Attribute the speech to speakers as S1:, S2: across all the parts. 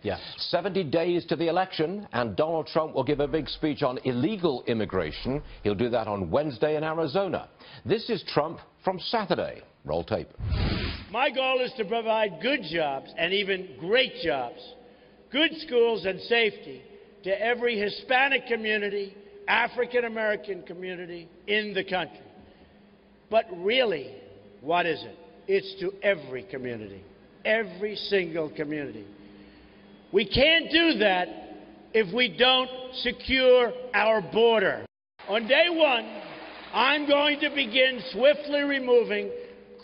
S1: Yeah. 70 days to the election, and Donald Trump will give a big speech on illegal immigration. He'll do that on Wednesday in Arizona. This is Trump from Saturday. Roll tape.
S2: My goal is to provide good jobs, and even great jobs, good schools and safety to every Hispanic community, African American community in the country. But really, what is it? It's to every community, every single community. We can't do that if we don't secure our border. On day one, I'm going to begin swiftly removing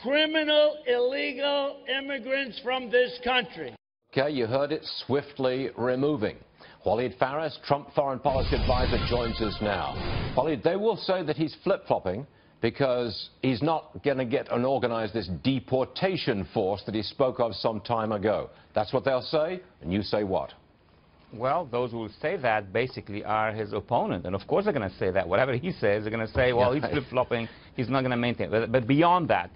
S2: criminal, illegal immigrants from this country.
S1: Okay, you heard it, swiftly removing. Walid Phares, Trump foreign policy advisor, joins us now. Walid, they will say that he's flip-flopping because he's not going to get and organize this deportation force that he spoke of some time ago. That's what they'll say, and you say what?
S3: Well, those who will say that basically are his opponent, and of course they're going to say that. Whatever he says, they're going to say, well, he's flip-flopping, he's not going to maintain it. But beyond that,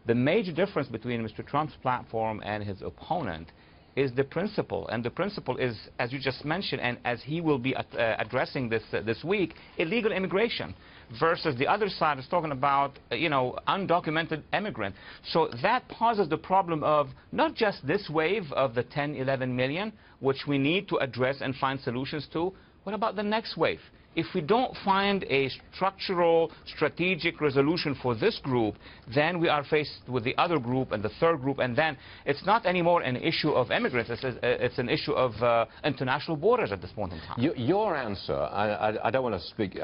S3: the major difference between Mr. Trump's platform and his opponent is the principle, and the principle is, as you just mentioned, and as he will be addressing this week, illegal immigration, versus the other side is talking about, undocumented immigrant. So that poses the problem of not just this wave of the 10, 11 million, which we need to address and find solutions to. What about the next wave? If we don't find a structural, strategic resolution for this group, then we are faced with the other group and the third group, and then it's not anymore an issue of immigrants, it's an issue of international borders at this point in time.
S1: Your answer, I don't want to speak,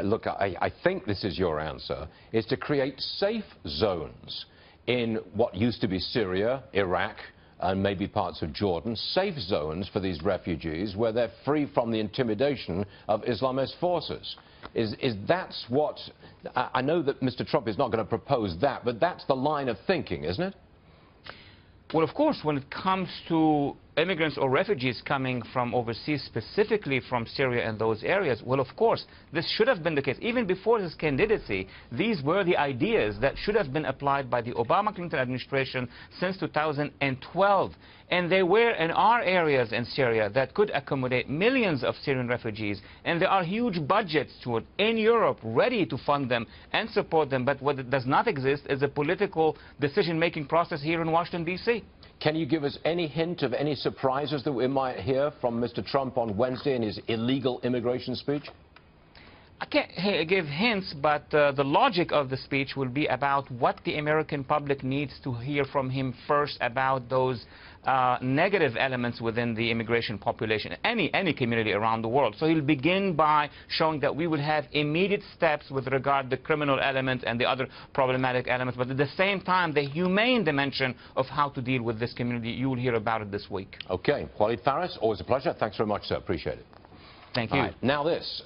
S1: look, I think this is your answer, is to create safe zones in what used to be Syria, Iraq, and maybe parts of Jordan, safe zones for these refugees where they're free from the intimidation of Islamist forces. Is that's what, I know that Mr. Trump is not going to propose that, but that's the line of thinking, isn't it?
S3: Well, of course, when it comes to immigrants or refugees coming from overseas, specifically from Syria and those areas, well, of course, this should have been the case. Even before his candidacy, these were the ideas that should have been applied by the Obama-Clinton administration since 2012. And they were in our areas in Syria that could accommodate millions of Syrian refugees. And there are huge budgets to it in Europe ready to fund them and support them. But what does not exist is a political decision-making process here in Washington, D.C.
S1: Can you give us any hint of any surprises that we might hear from Mr. Trump on Wednesday in his illegal immigration speech?
S3: I can't give hints, but the logic of the speech will be about what the American public needs to hear from him first about those negative elements within the immigration population, any community around the world. So he'll begin by showing that we will have immediate steps with regard to the criminal element and the other problematic elements, but at the same time, the humane dimension of how to deal with this community, you will hear about it this week.
S1: Okay. Walid Phares, always a pleasure. Thanks very much, sir. Appreciate it.
S3: Thank you.
S1: All right. Now this.